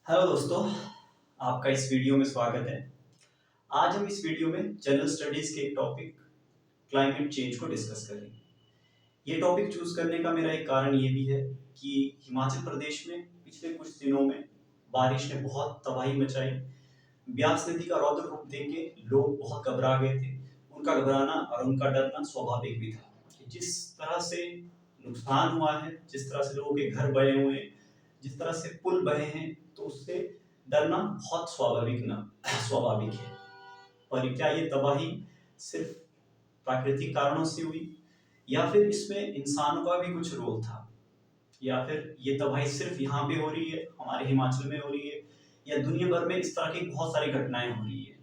Hello दोस्तों, आपका इस वीडियो में स्वागत है। आज हम इस वीडियो में जनरल स्टडीज के एक टॉपिक क्लाइमेट चेंज को डिस्कस करेंगे। ये टॉपिक चूज करने का मेरा एक कारण ये भी है कि हिमाचल प्रदेश में पिछले कुछ दिनों में बारिश ने बहुत तबाही मचाई। ब्यास नदी का रौद्र रूप देख के लोग बहुत घबरा गए थे। उनका घबराना और उनका डरना स्वाभाविक भी था कि जिस तरह से नुकसान हुआ है, जिस तरह से लोगों के घर बहे हुए हैं, जिस तरह से पुल बहे हैं, तो उससे डरना बहुत स्वाभाविक है। और क्या ये तबाही सिर्फ प्राकृतिक कारणों से हुई या फिर इसमें इंसानों का भी कुछ रोल था, या फिर ये तबाही सिर्फ यहाँ पे हो रही है, हमारे हिमाचल में हो रही है, या दुनिया भर में इस तरह की बहुत सारी घटनाएं हो रही है?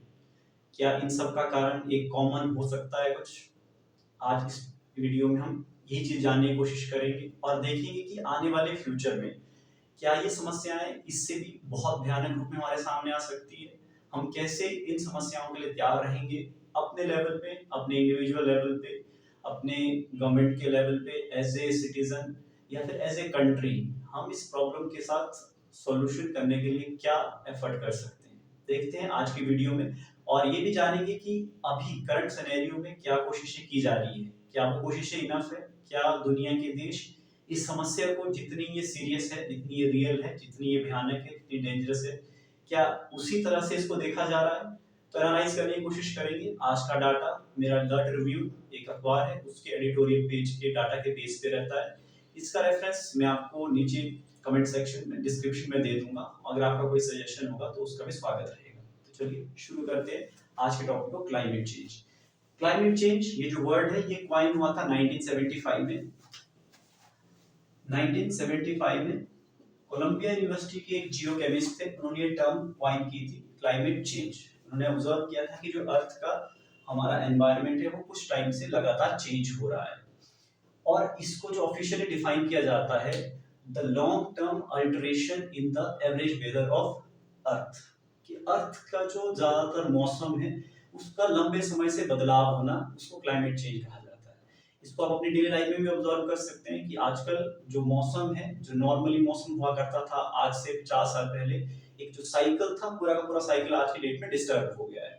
क्या इन सब का कारण एक कॉमन हो सकता है कुछ? आज इस वीडियो में हम यही चीज जानने की कोशिश करेंगे और देखेंगे कि आने वाले फ्यूचर में क्या ये समस्याएं इससे भी बहुत भयानक रूप में हमारे सामने आ सकती है। हम कैसे इन समस्याओं के लिए तैयार रहेंगे, अपने लेवल पे, अपने इंडिविजुअल लेवल पे, अपने गवर्नमेंट के लेवल पे, एज ए सिटीजन या फिर एज ए कंट्री हम इस प्रॉब्लम के साथ सॉल्यूशन करने के लिए क्या एफर्ट कर सकते हैं, देखते हैं आज की वीडियो में। और ये भी जानेंगे कि अभी करंट सिनेरियो में क्या कोशिशें की जा रही है, क्या वो कोशिशें इनफ है, क्या दुनिया के देश इस समस्या को, जितनी ये सीरियस है, जितनी ये रियल है, जितनी ये भयानक है, जितनी डेंजरस है, क्या उसी तरह से इसको देखा जा रहा है? तो एनालाइज करने की कोशिश करेंगे। आज का डाटा मेरा द रिव्यू एक अखबार है, उसके एडिटोरियल पेज के डाटा के बेस पे रहता है। इसका रेफरेंस मैं आपको नीचे कमेंट सेक्शन में, डिस्क्रिप्शन में दे दूंगा। अगर आपका कोई सजेशन होगा तो उसका भी स्वागत रहेगा। तो चलिए शुरू करते हैं आज के टॉपिक को, क्लाइमेट चेंज। क्लाइमेट चेंज ये जो वर्ड है ये क्वाइन हुआ था 1975 में। 1975 में कोलंबिया यूनिवर्सिटी के एक जियोकेमिस्ट थे, उन्होंने ये टर्म क्वाइन की थी, क्लाइमेट चेंज। उन्होंने ऑब्जर्व किया था कि जो अर्थ का हमारा एनवायरनमेंट है वो कुछ टाइम से लगातार चेंज हो रहा है, और इसको जो ऑफिशियली डिफाइन किया जाता है, the long term alteration in the average weather of earth, कि अर्थ का जो ज्यादातर मौसम है उसका लंबे समय से बदलाव होना, उसको क्लाइमेट चेंज कहा जाता है। इसको आप अपनी डेली लाइफ में भी ऑब्जर्व कर सकते हैं कि आजकल जो मौसम है, जो नॉर्मली मौसम हुआ करता था आज से 50 साल पहले, एक जो साइकिल था, पूरा का पूरा साइकिल आज की डेट में डिस्टर्ब हो गया है।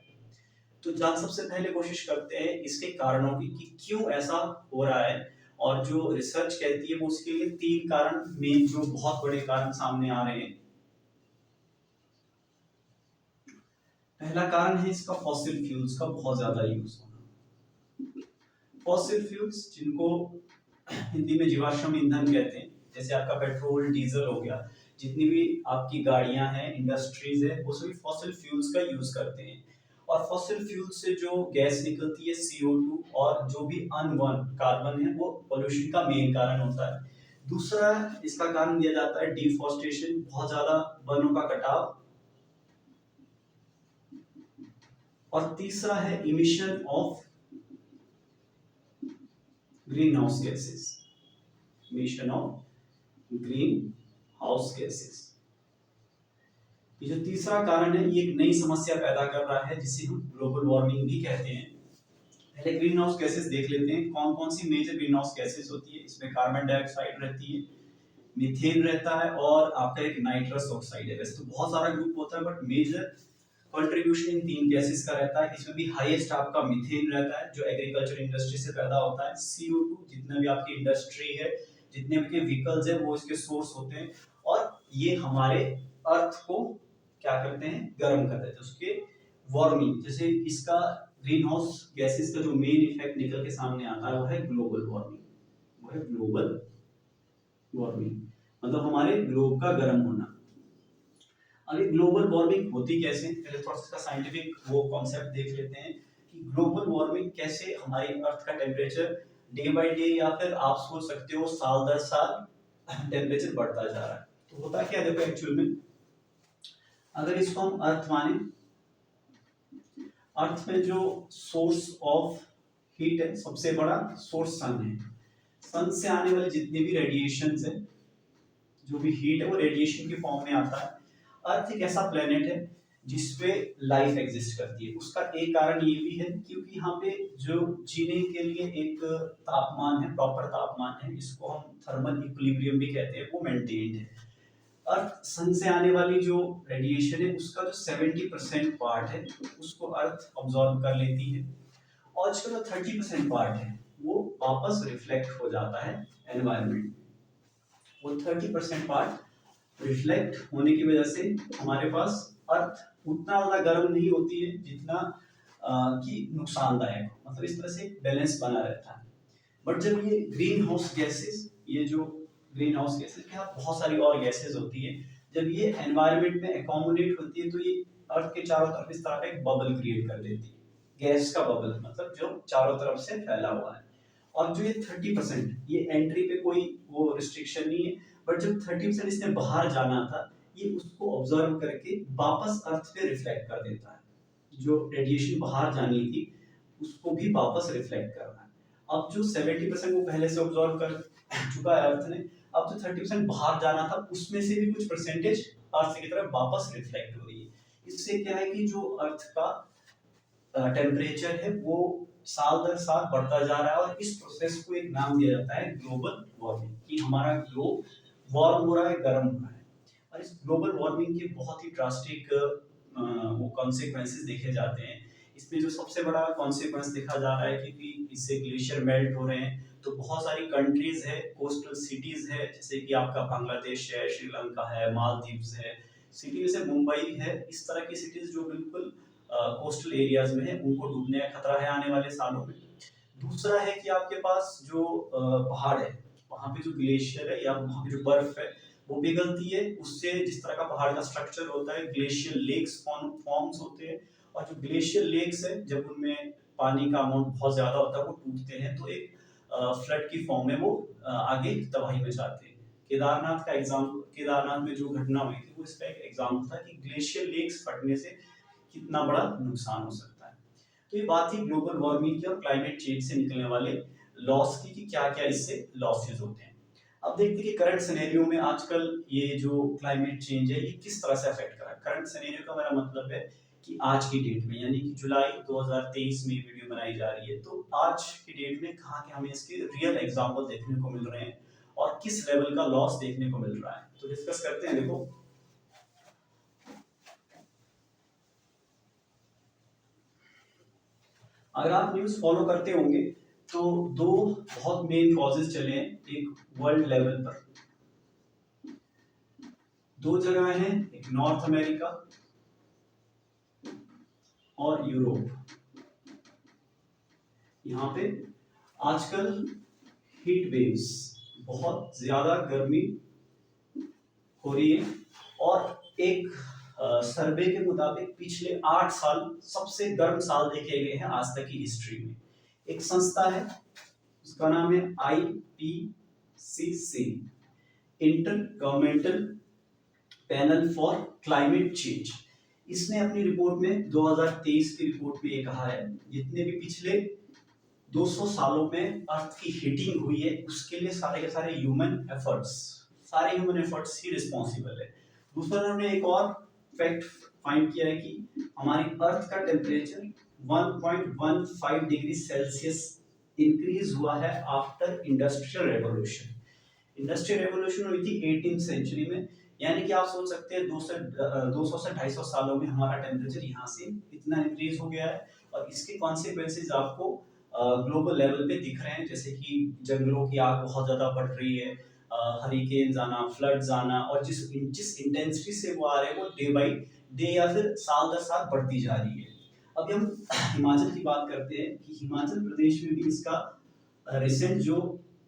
तो जान सबसे पहले कोशिश करते हैं इसके कारणों की कि क्यों ऐसा हो रहा है। और जो रिसर्च कहती है वो उसके लिए 3 कारण मेन, जो बहुत बड़े कारण सामने आ रहे हैं। पहला कारण है इसका फॉसिल फ्यूल्स का बहुत ज्यादा यूज होना। फॉसिल फ्यूल्स, जिनको हिंदी में जीवाश्म ईंधन कहते हैं, जैसे आपका पेट्रोल, डीजल हो गया, जितनी भी आपकी गाड़ियां हैं, इंडस्ट्रीज है, वो सभी फॉसिल फ्यूल्स का यूज करते हैं। और फॉसिल फ्यूल से जो गैस निकलती है CO2, और जो भी अनवन कार्बन है, वो पोल्यूशन का मेन कारण होता है। दूसरा इसका कारण दिया जाता है डिफॉरेस्टेशन, बहुत ज्यादा वनों का कटाव। और तीसरा है emission of green house gases, emission of green house gases. ये जो तीसरा कारण है ये एक नई समस्या पैदा कर रहा है, जिसे हम ग्लोबल वार्मिंग भी कहते हैं। पहले ग्रीन हाउस गैसेस देख लेते हैं, कौन कौन सी मेजर ग्रीन हाउस गैसेस होती है। इसमें कार्बन डाइऑक्साइड रहती है, मीथेन रहता है, और आपका एक नाइट्रस ऑक्साइड है। वैसे तो बहुत सारा ग्रुप होता है, but major contribution in 3 gases का रहता है। इसमें भी हाईएस्ट आपका मीथेन रहता है, जो एग्रीकल्चर इंडस्ट्री से पैदा होता है। CO2, जितना भी आपकी इंडस्ट्री है, जितने भी व्हीकल्स है, वो इसके सोर्स होते हैं। और ये हमारे अर्थ को क्या करते हैं, गर्म करते हैं, उसके वार्मिंग। जैसे इसका ग्रीन हाउस गैसेस का जो मेन इफेक्ट निकल के सामने आता है वो है ग्लोबल वार्मिंग, वो है ग्लोबल वार्मिंग, मतलब हमारे ग्लोब का गर्म होना। अब ये ग्लोबल वार्मिंग होती कैसे, पहले थोड़ा सा साइंटिफिक वो कॉन्सेप्ट देख लेते हैं कि ग्लोबल वार्मिंग कैसे हमारी अर्थ का टेम्परेचर डे बाय डे, या फिर आप सोच सकते हो साल दर साल टेम्परेचर बढ़ता जा रहा है। तो होता क्या है, देखो एक्चुअल में अगर इसको हम अर्थ माने, अर्थ में जो सोर्स ऑफ हीट है, सबसे बड़ा सोर्स सन है। सन से आने वाले जितने भी रेडिएशन है, जो भी हीट है, वो रेडिएशन के फॉर्म में आता है। अर्थ एक ऐसा प्लेनेट है जिसपे लाइफ एग्जिस्ट करती है। उसका एक कारण ये भी है क्योंकि यहाँ पे जो जीने के लिए एक तापमान है, प्रॉपर तापमान है, इसको हम थर्मल इक्विलिब्रियम भी कहते हैं, वो मेंटेन्ड है। अर्थ सन से आने वाली जो रेडिएशन है उसका जो 70% पार्ट है उसको अर्थ ऑब्जॉर्व कर लेती है, और इसका जो 30% पार्ट है वो वापस रिफ्लेक्ट हो जाता है एनवायरनमेंट में। वो 30% पार्ट रिफ्लेक्ट होने की वजह से हमारे पास अर्थ उतना ज्यादा गर्म नहीं होती है जितना कि नुकसानदायक, मतलब इस तरह से बैलेंस बना रहता है। बट जब ये ग्रीन हाउस गैसेस, ये जो ग्रीन हाउस गैसेस के साथ बहुत सारी और गैसेस होती है, जब ये एनवायरनमेंट में एकोमोडेट होती है तो ये अर्थ के चारों तरफ इस तरह का एक बबल क्रिएट कर देती है, गैस का बबल, मतलब जो चारों तरफ से फैला हुआ है। और जो ये 30%, ये एंट्री पे कोई वो रिस्ट्रिक्शन नहीं है, बट जब 30% इसने बाहर जाना था ये उसको ऑब्जर्व करके वापस अर्थ पे रिफ्लेक्ट कर देता है, जो रेडिएशन बाहर जानी थी उसको भी वापस रिफ्लेक्ट करना है। अब जो 70% वो पहले से ऑब्जर्व कर चुका है अर्थ ने, अब जो 30% बाहर जाना था उसमें से भी कुछ परसेंटेज अर्थ की तरफ वापस रिफ्लेक्ट हो रही है। इससे क्या है कि जो अर्थ का टेम्परेचर है वो साल दर साल बढ़ता जा रहा है, और इस प्रोसेस को एक नाम दिया जाता है ग्लोबल वार्मिंग, कि हमारा ग्लोब वार्म हो रहा है, गर्म हो रहा है। और इस ग्लोबल वार्मिंग के बहुत ही ड्रास्टिक वो कॉन्सिक्वेंसेस देखे जाते हैं। इसमें जो सबसे बड़ा कॉन्सिक्वेंस देखा जा रहा है कि इससे ग्लेशियर मेल्ट हो रहे हैं, तो बहुत सारी कंट्रीज है, कोस्टल सिटीज है, जैसे कि आपका बांग्लादेश है, श्रीलंका है, मालदीव्स है, सिटी में से मुंबई है, इस तरह की सिटीज जो बिल्कुल कोस्टल एरियाज में है उनको डूबने का खतरा है आने वाले सालों में। दूसरा है कि आपके पास जो पहाड़ है, वहाँ पे जो ग्लेशियर है या वहाँ पे जो बर्फ है वो पिघलती है, उससे जिस तरह का पहाड़ का स्ट्रक्चर होता है ग्लेशियर लेक्स फॉर्म्स होते हैं, और जो ग्लेशियर लेक्स है जब उनमें पानी का अमाउंट बहुत ज्यादा होता है वो टूटते हैं तो एक फ्लड की फॉर्म में वो आगे तबाही में जाते हैं। केदारनाथ का एग्जाम्पल, केदारनाथ में जो घटना हुई थी वो इसका एक एग्जाम्पल था कि ग्लेशियर लेक्स फटने से कितना बड़ा नुकसान हो सकता है। तो ये बात थी ग्लोबल वार्मिंग की और क्लाइमेट चेंज से निकलने वाले लॉस की, कि क्या क्या इससे लॉसेज होते हैं। अब देखते हैं कि करंट सिनेरियो में आजकल ये जो क्लाइमेट चेंज है ये किस तरह से अफेक्ट कर रहा है। करंट सिनेरियो का मेरा मतलब है कि आज की डेट में, यानी कि जुलाई 2023 में वीडियो बनाई जा रही है, तो आज की डेट में कहाँ के हमें इसके रियल एग्जाम्पल देखने को मिल रहे हैं और किस लेवल का लॉस देखने को मिल रहा है, तो डिस्कस करते हैं। देखो, अगर आप न्यूज़ फॉलो करते होंगे तो दो बहुत मेन कॉजेज चले हैं एक वर्ल्ड लेवल पर। दो जगह हैं, एक नॉर्थ अमेरिका और यूरोप। यहाँ पे आजकल हीट वेव्स, बहुत ज्यादा गर्मी हो रही है, और एक सर्वे के मुताबिक पिछले 8 साल सबसे गर्म साल देखे गए हैं आज तक की हिस्ट्री में। एक संस्था है उसका नाम है IPCC, inter governmental panel for climate change. इसने अपनी रिपोर्ट में 2023 की रिपोर्ट में ये कहा है जितने भी पिछले 200 सालों में अर्थ की हीटिंग हुई है उसके लिए सारे के सारे सारे ह्यूमन एफर्ट्स ही रिस्पॉन्सिबल है। दूसरा उन्होंने एक और फैक्ट फाइंड किया है कि हमारी अर्थ का टेम्परेचर 1.15 डिग्री सेल्सियस इंक्रीज हुआ है after industrial revolution. Industrial revolution हुई थी 18th सेंचुरी में, यानी कि आप सोच सकते हैं 200 से 250 सालों में हमारा टेम्परेचर यहाँ से इतना इंक्रीज हो गया है, और इसके कॉन्सिक्वेंसेज आपको ग्लोबल लेवल पे दिख रहे हैं, जैसे कि जंगलों की आग बहुत ज्यादा बढ़ रही है, हरिकेन आना, फ्लड्स आना, और जिस इंटेंसिटी से वो आ रहे हैं वो डे बाई डे या फिर साल दर साल बढ़ती जा रही है। अभी हम हिमाचल की बात करते हैं कि हिमाचल प्रदेश में भी इसका रिसेंट जो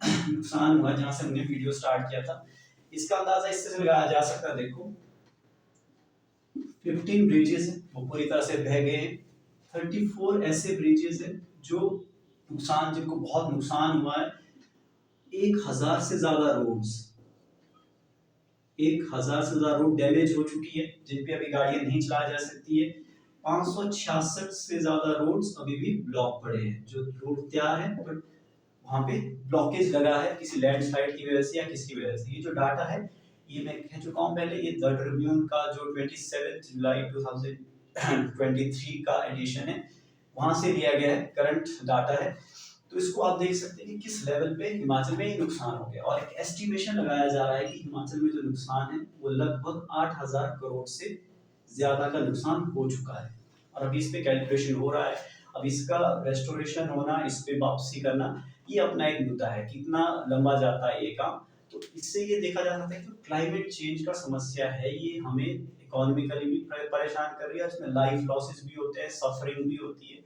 नुकसान हुआ, जहां से हमने वीडियो स्टार्ट किया था, इसका अंदाजा इससे लगाया जा सकता है। देखो 15 ब्रिजेस वो पूरी तरह से बह गए हैं, 34 ऐसे ब्रिजेस हैं जो जिनको बहुत नुकसान हुआ है, 1000 से ज्यादा रोड्स 1000 से ज्यादा रोड डैमेज हो चुकी है जिन पे अभी गाड़ियां नहीं चलाई जा सकती है। 566 से ज्यादा रोड्स अभी भी ब्लॉक पड़े हैं, जो रोड तैयार है बट वहां पे ब्लॉकेज लगा है किसी लैंडस्लाइड की वजह से या किसकी वजह से। ये जो डाटा है ये मैं कह चुका हूँ पहले, ये द ट्रिब्यून का जो 27 जुलाई 2023 का एडिशन है वहां से लिया गया है, करंट डाटा है। तो इसको आप देख सकते हैं कि किस लेवल पे हिमाचल में ये नुकसान हो गया, और एक एस्टिमेशन लगाया जा रहा है कि हिमाचल में जो नुकसान है वो लगभग 8,000 करोड़ से ज्यादा का नुकसान हो चुका है। और अभी इस पे कैलकुलेशन हो रहा है। अब इसका रेस्टोरेशन होना, इस पे वापसी करना, ये अपना एक मुद्दा है, कितना लंबा जाता है ये काम। तो इससे ये देखा जा सकता है कि क्लाइमेट चेंज का समस्या है, ये हमें इकोनॉमिकली भी परेशान कर रही है, इसमें लाइफ लॉसेस भी होते हैं, सफरिंग भी होती है।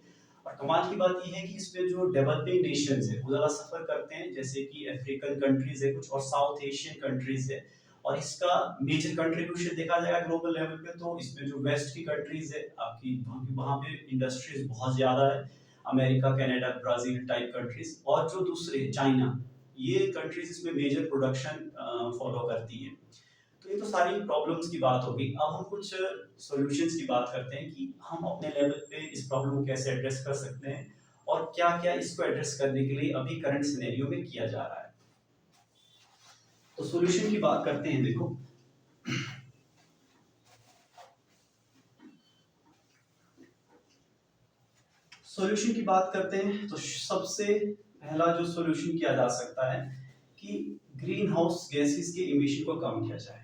और कमाल की बात ये है कि इसमें जो डेवलपिंग नेशंस है वो ज़्यादा सफ़र करते हैं, जैसे कि अफ्रीकन कंट्रीज़ है कुछ, और साउथ एशियन कंट्रीज़ है। और इसका मेजर कंट्रीब्यूशन देखा जाएगा ग्लोबल लेवल पे, तो इसमें जो वेस्ट की कंट्रीज़ है आपकी, वहाँ पे इंडस्ट्रीज बहुत ज़्यादा है, America, Canada, Brazil type countries, और जो दूसरे चाइना, ये कंट्रीज़ इसमें मेजर प्रोडक्शन फॉलो करती हैं। तो ये तो सारी प्रॉब्लम्स की बात होगी। अब हम कुछ सॉल्यूशंस की बात करते हैं कि हम अपने लेवल पे इस प्रॉब्लम को कैसे एड्रेस कर सकते हैं, और क्या-क्या इसको एड्रेस करने के लिए अभी करंट सिनेरियो में किया जा रहा है। तो सॉल्यूशन की बात करते हैं। देखो, सॉल्यूशन की बात करते हैं तो सबसे पहला जो सॉल्यूशन किया जा सकता है कि ग्रीन हाउस गैसेस के इमिशन को कम किया जाए।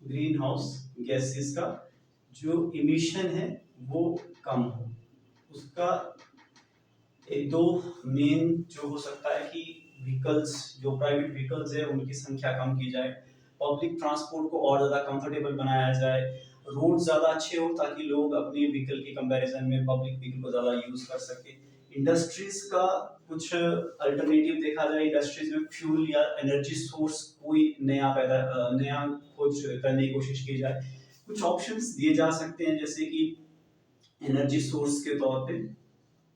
ग्रीन हाउस गैसेस का जो इमिशन है वो कम हो। उसका एक दो मेन जो हो सकता है कि व्हीकल्स, जो प्राइवेट व्हीकल्स है उनकी संख्या कम की जाए, पब्लिक ट्रांसपोर्ट को और ज़्यादा कंफर्टेबल बनाया जाए, रोड ज़्यादा अच्छे हो ताकि लोग अपने व्हीकल के कंपैरिजन में पब्लिक व्हीकल को ज़्यादा यूज़ कर सके। इंडस्ट्रीज का कुछ अल्टरनेटिव देखा जाए, इंडस्ट्रीज में फ्यूल या एनर्जी सोर्स कोई नया खोज करने की कोशिश की जाए। कुछ ऑप्शंस दिए जा सकते हैं, जैसे कि एनर्जी सोर्स के तौर पे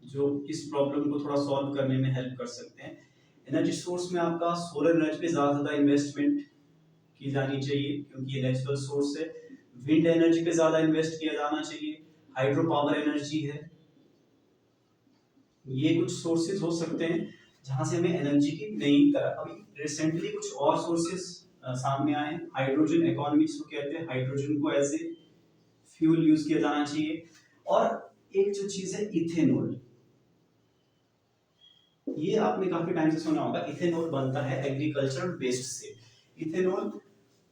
जो इस प्रॉब्लम को थोड़ा सॉल्व करने में हेल्प कर सकते हैं। एनर्जी सोर्स में आपका सोलर एनर्जी पे ज़्यादा इन्वेस्टमेंट की जानी चाहिए क्योंकि ये नेचुरल सोर्स है। विंड एनर्जी पे ज़्यादा इन्वेस्ट किया जाना चाहिए। हाइड्रो पावर एनर्जी है, ये कुछ सोर्सेज हो सकते हैं जहां से हमें एनर्जी की नई तरह, अभी रिसेंटली कुछ और सोर्सेज सामने आए हैं। हाइड्रोजन इकोनॉमी जिसको कहते हैं, हाइड्रोजन को एज ए फ्यूल यूज किया जाना चाहिए। और एक जो चीज है इथेनॉल, ये आपने काफी टाइम से सुना होगा। इथेनॉल बनता है एग्रीकल्चरल वेस्ट से। इथेनॉल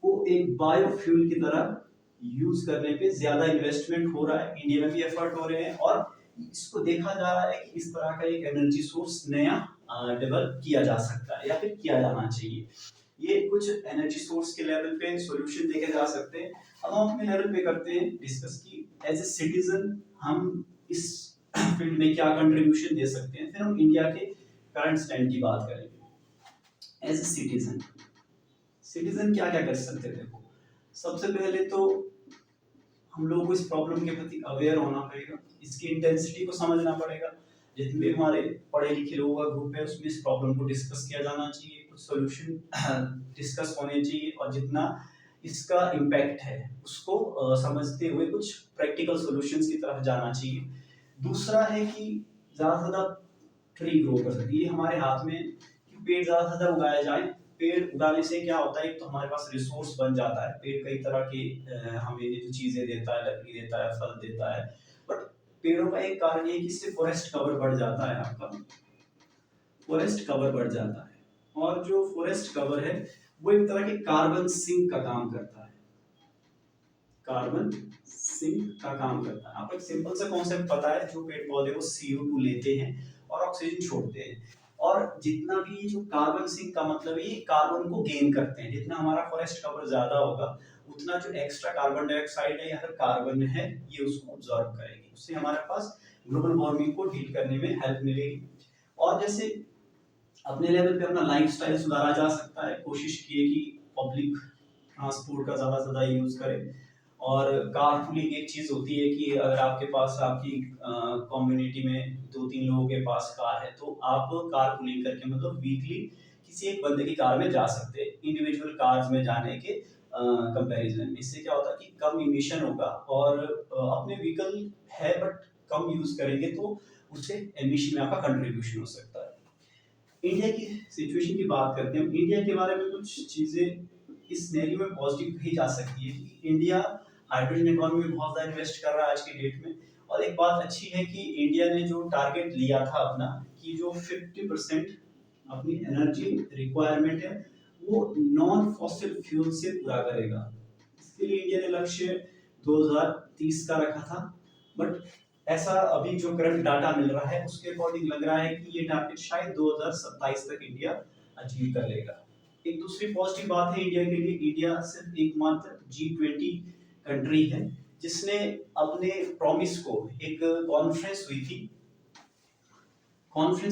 को एक बायोफ्यूल की तरह यूज करने पे ज्यादा इन्वेस्टमेंट हो रहा है, इंडिया में भी एफर्ट हो रहे हैं, और इसको देखा जा रहा है कि इस तरह का एक एनर्जी सोर्स नया डेवलप किया जा सकता है या फिर किया जाना चाहिए। ये कुछ एनर्जी सोर्स के लेवल पे सॉल्यूशन देखे जा सकते हैं। अब हम अपने लेवल पे करते हैं डिस्कस की एज ए सिटीजन हम इस फील्ड में क्या कंट्रीब्यूशन दे सकते हैं, फिर हम इंडिया के करंट स्टैंड की बात करेंगे। एज ए सिटीजन, सिटीजन क्या क्या कर सकते थे। सबसे पहले तो हम लोगों को इस प्रॉब्लम के प्रति अवेयर होना पड़ेगा, इसकी इंटेंसिटी को समझना पड़ेगा। जितने भी हमारे पढ़े लिखे लोगों का ग्रुप है उसमें इस प्रॉब्लम को डिस्कस किया जाना चाहिए, कुछ सॉल्यूशन डिस्कस होने चाहिए, और जितना इसका इम्पैक्ट है उसको समझते हुए कुछ प्रैक्टिकल सॉल्यूशंस की तरफ जाना चाहिए। दूसरा है कि ज़्यादा से ज़्यादा ट्री ग्रो कर सकती है, ये हमारे हाथ में कि पेड़ ज़्यादा से ज़्यादा उगाया जाए। पेड़ उगाने से क्या होता है, तो हमारे पास रिसोर्स बन जाता है। पेड़ कई तरह के हमें जो चीज़ें देता है, लकड़ी देता है, फल देता है। बट पेड़ों का एक कारण ये है कि इससे फॉरेस्ट कवर बढ़ जाता है, आपका फॉरेस्ट कवर बढ़ जाता है। और जो फॉरेस्ट कवर है वो एक तरह के कार्बन सिंक का काम करता है, कार्बन सिंक का काम करता है। आपको एक सिंपल सा कॉन्सेप्ट पता है, जो पेड़ पौधे वो CO2 लेते हैं और ऑक्सीजन छोड़ते हैं, और जितना भी जो कार्बन सिंक का मतलब ये कार्बन को गेन करते हैं। जितना हमारा फॉरेस्ट कवर ज्यादा होगा उतना जो एक्स्ट्रा कार्बन डाइऑक्साइड है या फिर कार्बन है ये उसको ऑब्जॉर्ब करेगी, उससे हमारे पास ग्लोबल वार्मिंग को डील करने में हेल्प मिलेगी। और जैसे अपने लेवल पे अपना लाइफस्टाइल सुधारा जा सकता है, कोशिश किए कि पब्लिक ट्रांसपोर्ट का ज़्यादा से ज़्यादा यूज़ करें। और कार पूलिंग एक चीज़ होती है कि अगर आपके पास आपकी कम्युनिटी में 2-3 लोगों के पास कार है तो आप कार पूलिंग करके मतलब वीकली किसी एक बंदे की कार में जा सकते हैं, इंडिविजुअल कार्स में जाने के कंपैरिजन में। इससे क्या होता है कि कम इमिशन होगा, और अपने व्हीकल है बट कम यूज़ करेंगे तो उससे एमिशन में आपका कंट्रीब्यूशन हो सकता है। इंडिया की सिचुएशन की बात करते हैं, इंडिया के बारे में कुछ चीज़ें इस सिनेरियो में पॉजिटिव कही जा सकती है कि इंडिया हाइड्रोजन इकोनॉमी में बहुत ज़्यादा इन्वेस्ट कर रहा है आज की डेट में। और एक बात अच्छी है कि इंडिया ने जो टारगेट लिया था अपना कि जो 50% अपनी एनर्जी रिक्वायरमेंट है वो नॉन फॉसिल फ्यूल से पूरा करेगा। इसके लिए इंडिया ने लक्ष्य 2030 का रखा था, बट ऐसा अभी जो करंट डाटा मिल रहा है उसके अकॉर्डिंग लग रहा है कि ये टारगेट शायद 2027 तक इंडिया अचीव कर लेगा। एक दूसरी पॉजिटिव बात है इंडिया के लिए, इंडिया सिर्फ एकमात्र G20 कंट्री है जिसने अपने प्रॉमिस को, एक कॉन्फ्रेंस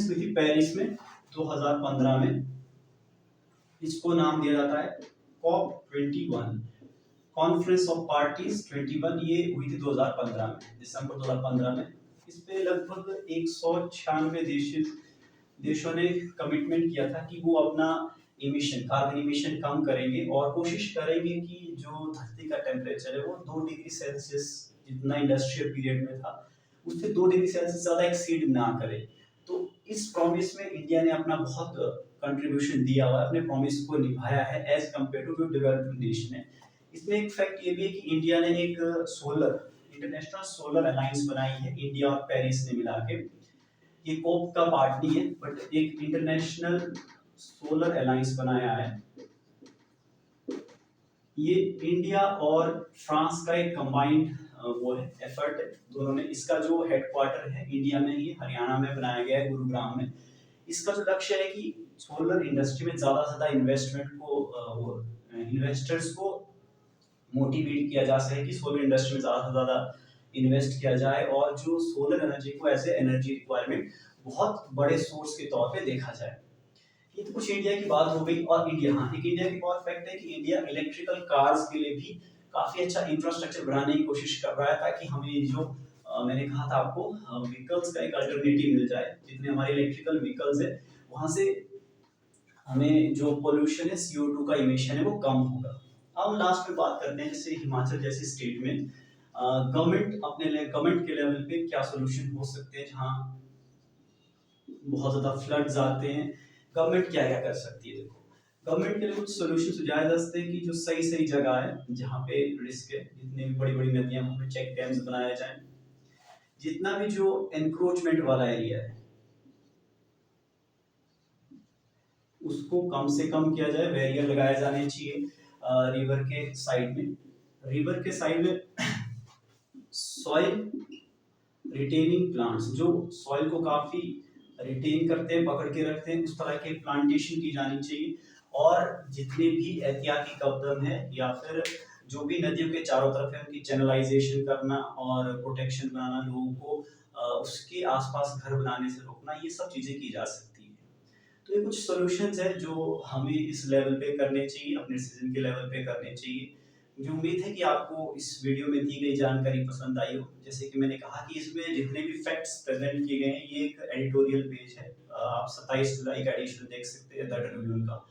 हुई थी पेरिस में 2015 में, इसको नाम दिया जाता है COP21, कॉन्फ्रेंस ऑफ पार्टीज 21। ये हुई थी 2015 में, दिसंबर 2015 में। इस पे लगभग 196 देशों ने कमिटमेंट किया था कि वो अपना कार्बन इमिशन कम करेंगे और कोशिश करेंगे कि जो धरती का टेम्परेचर है वो 2 डिग्री सेल्सियस जितना इंडस्ट्रियल पीरियड में था उससे 2 डिग्री सेल्सियस ज्यादा एक्सीड ना करे। तो इस प्रॉमिस में इंडिया ने अपना बहुत कंट्रीब्यूशन दिया हुआ है, अपने प्रॉमिस को निभाया है एज कम्पेयर टू जो डेवलप्ड नेशन है। इसमें एक फैक्ट ये भी है कि इंडिया ने एक इंटरनेशनल सोलर अलायंस बनाई है, इंडिया और पेरिस ने मिला के। ये कोप का पार्ट नहीं है बट एक इंटरनेशनल सोलर अलायंस बनाया है। ये इंडिया और फ्रांस का एक कंबाइंड वो है, एफर्ट है दोनों ने। इसका जो हेडक्वार्टर है इंडिया में, ये हरियाणा में बनाया गया है, गुरुग्राम में। इसका जो लक्ष्य है कि सोलर इंडस्ट्री में ज्यादा से ज्यादा इन्वेस्टर्स को मोटिवेट किया जा सके कि सोलर इंडस्ट्री में ज्यादा से ज्यादा इन्वेस्ट किया जाए और जो सोलर एनर्जी को एज ए एनर्जी रिक्वायरमेंट बहुत बड़े सोर्स के तौर पे देखा जाए। ये तो कुछ इंडिया की बात हो गई। और इंडिया, हाँ, एक इंडिया की और फैक्ट है कि इंडिया इलेक्ट्रिकल कार्स के लिए भी काफी अच्छा इंफ्रास्ट्रक्चर बनाने की कोशिश कर रहा है ताकि हमें जो मैंने कहा था आपको, व्हीकल्स का एक अल्टरनेटिव मिल जाए। जितने हमारे इलेक्ट्रिकल व्हीकल्स है वहां से हमें जो पोल्यूशन है, CO2 का इमिशन है, वो कम होगा। अब लास्ट में बात करते हैं जैसे हिमाचल जैसी स्टेट में गवर्नमेंट के लेवल पे क्या सोल्यूशन हो सकते हैं जहाँ बहुत ज्यादा फ्लड्स आते हैं। गवर्नमेंट क्या क्या कर सकती है? देखो, गवर्नमेंट के लिए कुछ सोल्यूशन सुझाए जा सकते हैं कि जो सही सही जगह है जहाँ पे रिस्क है, जितने भी बड़ी बड़ी नदियां वहाँ चेक डैम्स बनाया जाए। जितना भी जो एनक्रोचमेंट वाला एरिया है उसको कम से कम किया जाए, बैरियर लगाए जाने चाहिए रिवर के साइड में। रिवर के साइड में सॉइल रिटेनिंग प्लांट्स, जो सॉइल को काफी रिटेन करते हैं, पकड़ के रखते हैं, उस तरह के प्लांटेशन की जानी चाहिए। और जितने भी एहतियाती कदम है या फिर जो भी नदियों के चारों तरफ है उनकी चैनलाइजेशन करना और प्रोटेक्शन बनाना, लोगों को उसके आसपास घर बनाने से रोकना, ये सब चीजें की जा सकती है। तो ये कुछ सॉल्यूशंस है जो हमें इस लेवल पे करने चाहिए, अपने सीजन के लेवल पे करने चाहिए। मुझे उम्मीद है कि आपको इस वीडियो में दी गई जानकारी पसंद आई हो। जैसे कि मैंने कहा कि इसमें जितने भी फैक्ट्स प्रेजेंट किए गए हैं ये एक एडिटोरियल पेज है, आप 27 जुलाई का एडिशन देख सकते हैं द ट्रिब्यून का,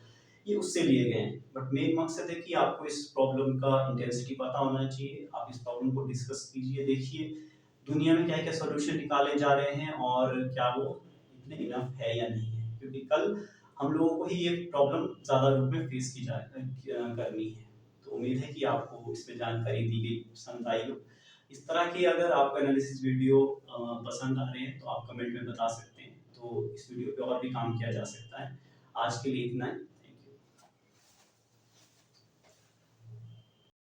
ये उससे लिए गए हैं। बट मेन मकसद है कि आपको इस प्रॉब्लम का इंटेंसिटी पता होना चाहिए, आप इस प्रॉब्लम को डिस्कस कीजिए, देखिए दुनिया में क्या क्या सोल्यूशन निकाले जा रहे हैं और क्या वो इतने इनफ है या नहीं है, क्योंकि कल हम लोगों को ही ये प्रॉब्लम ज़्यादा रूप में फेस करनी है। तो उम्मीद है कि आपको इसमें जानकारी दी गई पसंद आई हो। इस तरह के अगर आपको एनालिसिस वीडियो पसंद आ रहे हैं तो आप कमेंट में बता सकते हैं, तो इस वीडियो पे और भी काम किया जा सकता है। आज के लिए इतना ही।